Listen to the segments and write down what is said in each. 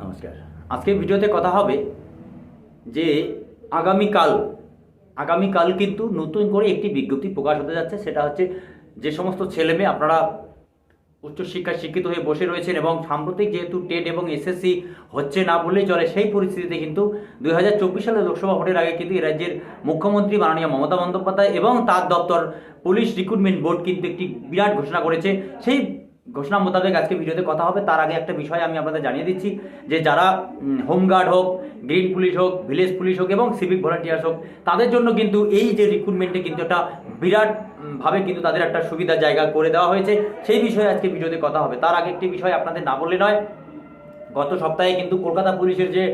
নমস্কার। আজকের ভিডিওতে কথা হবে যে আগামীকাল কিন্তু নতুন করে একটি বিজ্ঞপ্তি প্রকাশ হতে যাচ্ছে। সেটা হচ্ছে যে সমস্ত ছেলেমেয়ে আপনারা উচ্চশিক্ষায় শিক্ষিত হয়ে বসে রয়েছেন এবং সাম্প্রতিক যেহেতু টেট এবং এসএসসি হচ্ছে না বললেই চলে, সেই পরিস্থিতিতে কিন্তু 2024 সালের লোকসভা ভোটের আগে কিন্তু এই রাজ্যের মুখ্যমন্ত্রী মাননীয় মমতা বন্দ্যোপাধ্যায় এবং তার দপ্তর পুলিশ রিক্রুটমেন্ট বোর্ড কিন্তু একটি বিরাট ঘোষণা করেছে। সেই ঘোষণা মোতাবেক আজকে ভিডিওতে কথা হবে। তার আগে একটা বিষয় আমি আপনাদের জানিয়ে দিচ্ছি যে যারা হোমগার্ড হোক, গ্রিন পুলিশ হোক, ভিলেজ পুলিশ হোক এবং সিভিক ভলান্টিয়ার্স হোক, তাদের জন্য কিন্তু এই যে রিক্রুটমেন্টে কিন্তু একটা বিরাট ভাবে কিন্তু তাদের একটা সুবিধার জায়গা করে দেওয়া হয়েছে। সেই বিষয়ে আজকে ভিডিওতে কথা হবে। তার আগে একটি বিষয় আপনাদের না বললে নয়, গত সপ্তাহে কিন্তু কলকাতা পুলিশের যে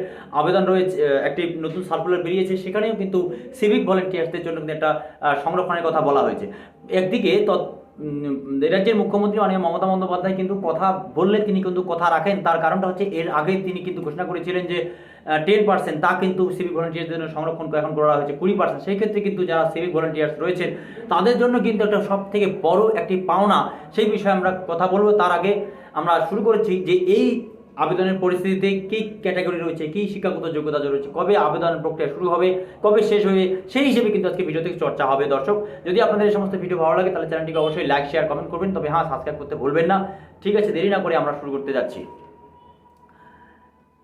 আবেদন রয়েছে, একটি নতুন সার্কুলার বেরিয়েছে, সেখানেও কিন্তু সিভিক ভলেন্টিয়ার্সদের জন্য কিন্তু একটা সংরক্ষণের কথা বলা হয়েছে। একদিকে রাজ্যের মুখ্যমন্ত্রী মাননীয় মমতা বন্দ্যোপাধ্যায় কিন্তু কথা বললে তিনি কিন্তু কথা রাখেন। তার কারণটা হচ্ছে এর আগে তিনি কিন্তু ঘোষণা করেছিলেন যে 10% তা কিন্তু সিভিক ভলেন্টিয়ার্সদের জন্য সংরক্ষণ এখন করা হয়েছে 20%। সেই ক্ষেত্রে কিন্তু যারা সিভিক ভলেন্টিয়ার্স রয়েছেন তাদের জন্য কিন্তু একটা সব থেকে বড় একটি পাওনা, সেই বিষয়ে আমরা কথা বলবো। তার আগে আমরা শুরু করেছি যে এই আবেদনের পরিস্থিতিতে কী ক্যাটাগরি রয়েছে, কী শিক্ষাগত যোগ্যতা রয়েছে, কবে আবেদন প্রক্রিয়া শুরু হবে, কবে শেষ হবে, সেই হিসেবে কিন্তু আজকে ভিডিও থেকে চর্চা হবে। দর্শক, যদি আপনাদের এই সমস্ত ভিডিও ভালো লাগে তাহলে চ্যানেলটিকে অবশ্যই লাইক, শেয়ার, কমেন্ট করবেন। তবে হ্যাঁ, সাবস্ক্রাইব করতে ভুলবেন না। ঠিক আছে, দেরি না করে আমরা শুরু করতে যাচ্ছি।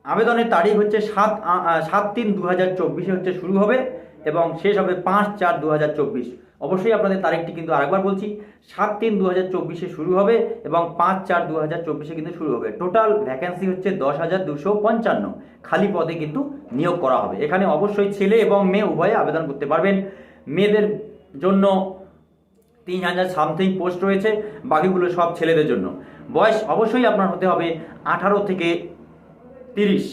আবেদনের তারিখ হচ্ছে 7/3/2024 হচ্ছে শুরু হবে এবং শেষ হবে 5/4/2024। অবশ্যই আপনাদের তারিখটি কিন্তু আরেকবার বলছি, 7/3/2024 শুরু হবে এবং 5/4/2024 কিন্তু শুরু হবে। টোটাল ভ্যাকেন্সি হচ্ছে 10,255 খালি পদে কিন্তু নিয়োগ করা হবে। এখানে অবশ্যই ছেলে এবং মেয়ে উভয়ে আবেদন করতে পারবেন। মেয়েদের জন্য 3,000 সামথিং পোস্ট রয়েছে, বাকিগুলো সব ছেলেদের জন্য। বয়স অবশ্যই আপনার হতে হবে 18 থেকে 30।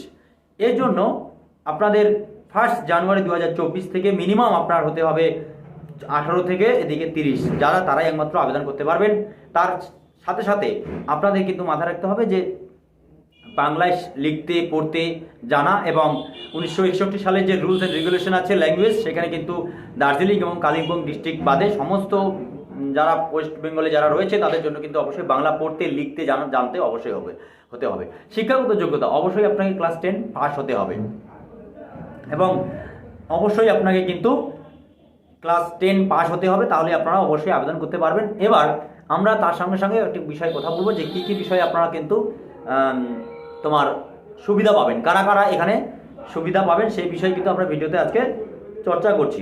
এর জন্য আপনাদের 1 জানুয়ারি 2024 থেকে মিনিমাম আপনার হতে হবে 18 থেকে এদিকে 30, যারা তারাই একমাত্র আবেদন করতে পারবেন। তার সাথে সাথে আপনাদের কিন্তু মাথায় রাখতে হবে যে বাংলায় লিখতে পড়তে জানা এবং 1961 সালের যে রুলস অ্যান্ড রেগুলেশন আছে ল্যাঙ্গুয়েজ, সেখানে কিন্তু দার্জিলিং এবং কালিম্পং ডিস্ট্রিক্ট বাদে সমস্ত যারা ওয়েস্ট বেঙ্গলে যারা রয়েছে তাদের জন্য কিন্তু অবশ্যই বাংলা পড়তে লিখতে জানতে অবশ্যই হতে হবে। শিক্ষাগত যোগ্যতা অবশ্যই আপনাকে ক্লাস 10 পাস হতে হবে এবং অবশ্যই আপনাকে কিন্তু ক্লাস 10 পাস হতে হবে, তাহলে আপনারা অবশ্যই আবেদন করতে পারবেন। এবার আমরা তার সঙ্গে সঙ্গে একটি বিষয় কথা বলবো যে কী কী বিষয়ে আপনারা কিন্তু তোমার সুবিধা পাবেন, কারা কারা এখানে সুবিধা পাবেন, সেই বিষয়ে কিন্তু আমরা ভিডিওতে আজকে চর্চা করছি।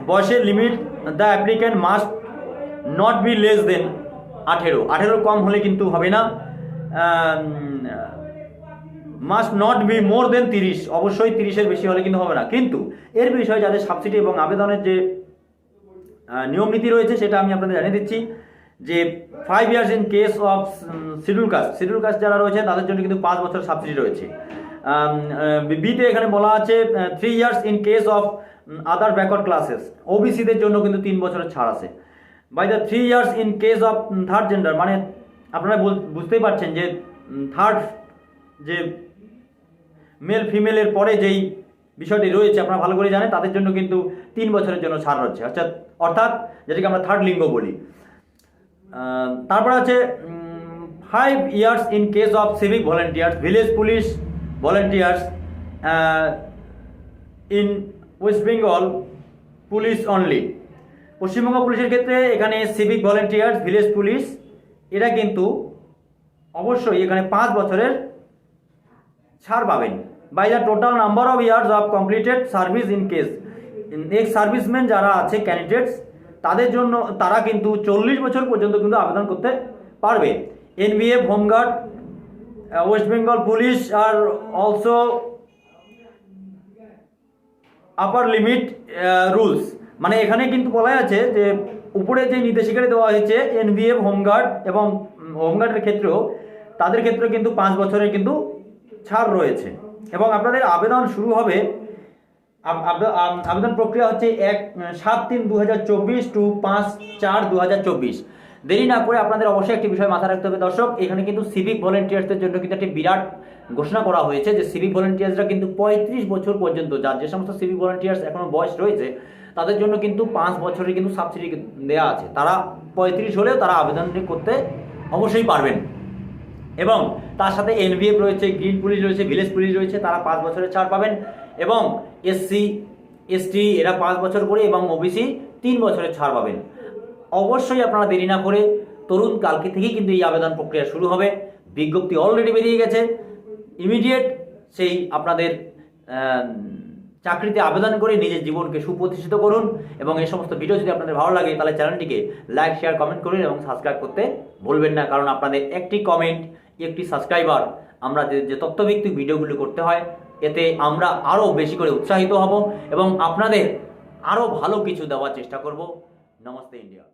বয়সের limit, the applicant must not be less than 18 কম হলে কিন্তু হবে না। Must not be more than 30, অবশ্যই 30-এর বেশি হলে কিন্তু হবে না। কিন্তু এর বিষয়ে যাদের সাবসিডি এবং আবেদনের যে নিয়ম নীতি রয়েছে সেটা আমি আপনাদের জানিয়ে দিচ্ছি যে 5 years in case of schedule caste যারা রয়েছে তাদের জন্য কিন্তু 5 বছর সাবসিডি রয়েছে। বিতে এখানে বলা আছে 3 years in case of other backward classes, ওবিসিদের জন্য কিন্তু 3 বছরের ছাড় আছে। By the 3 years in case of third gender, মানে আপনারা বুঝতেই পারছেন যে থার্ড যে মেল ফিমেলের পরে যেই বিষয়টি রয়েছে আপনারা ভালো করে জানেন, তাদের জন্য কিন্তু 3 বছরের জন্য ছাড় হচ্ছে, অর্থাৎ যেটাকে আমরা থার্ড লিঙ্গ বলি। তারপর আছে 5 years in case of civic volunteers, village police volunteers in West Bengal police only. Paschimbanga পুলিশের ক্ষেত্রে এখানে সিভিক ভলেন্টিয়ার্স, ভিলেজ পুলিশ এরা কিন্তু অবশ্যই এখানে 5 বছরের ছাড় পাবেন। By the total number of years of completed service in case, ex serviceman যারা আছে ক্যান্ডিডেটস তাদের জন্য তারা কিন্তু 40 বছর পর্যন্ত কিন্তু আবেদন করতে পারবে। NVF, home guard, West Bengal police are also upper limit rules, মানে এখানে কিন্তু বলা আছে যে উপরে যে নির্দেশিকাটি দেওয়া হয়েছে এনবিএফ, হোমগার্ড এবং হোমগার্ডের ক্ষেত্রেও তাদের ক্ষেত্রে কিন্তু 5 বছরের কিন্তু ছাড় রয়েছে। এবং আপনাদের আবেদন শুরু হবে, আবেদন প্রক্রিয়া হচ্ছে 7/3/2024 টু 5/4/2024। দেরি না করে আপনাদের অবশ্যই একটি বিষয় মাথায় রাখতে হবে দর্শক, এখানে কিন্তু সিভিক ভলেন্টিয়ার্সদের জন্য কিন্তু একটি বিরাট ঘোষণা করা হয়েছে যে সিভিক ভলেন্টিয়ার্সরা কিন্তু 35 বছর পর্যন্ত, যার যে সমস্ত সিভিক ভলেন্টিয়ার্স এখনো বয়স রয়েছে তাদের জন্য কিন্তু 5 বছরের কিন্তু সাবসিডি দেওয়া আছে। তারা 35 হলেও তারা আবেদন করতে অবশ্যই পারবেন। এবং তার সাথে এনভিএফ রয়েছে, গ্রিন পুলিশ রয়েছে, ভিলেজ পুলিশ রয়েছে, তারা 5 বছরের ছাড় পাবেন। এবং এসসি এসটি এরা 5 বছর করে এবং ওবিসি 3 বছরের ছাড় পাবেন। অবশ্যই আপনারা দেরি না করে তরুণ কালকে থেকেই কিন্তু এই আবেদন প্রক্রিয়া শুরু হবে। বিজ্ঞপ্তি অলরেডি বেরিয়ে গেছে, ইমিডিয়েট সেই আপনাদের চাকরিতে আবেদন করে নিজের জীবনকে সুপ্রতিষ্ঠিত করুন। এবং এই সমস্ত ভিডিও যদি আপনাদের ভালো লাগে তাহলে চ্যানেলটিকে লাইক, শেয়ার, কমেন্ট করুন এবং সাবস্ক্রাইব করতে ভুলবেন না, কারণ আপনাদের একটি কমেন্ট, একটি সাবস্ক্রাইবার আমরা যে তথ্যভিত্তিক ভিডিওগুলো করতে হয় এতে আমরা আরও বেশি করে উৎসাহিত হব এবং আপনাদের আরও ভালো কিছু দেওয়ার চেষ্টা করব। নমস্তে ইন্ডিয়া।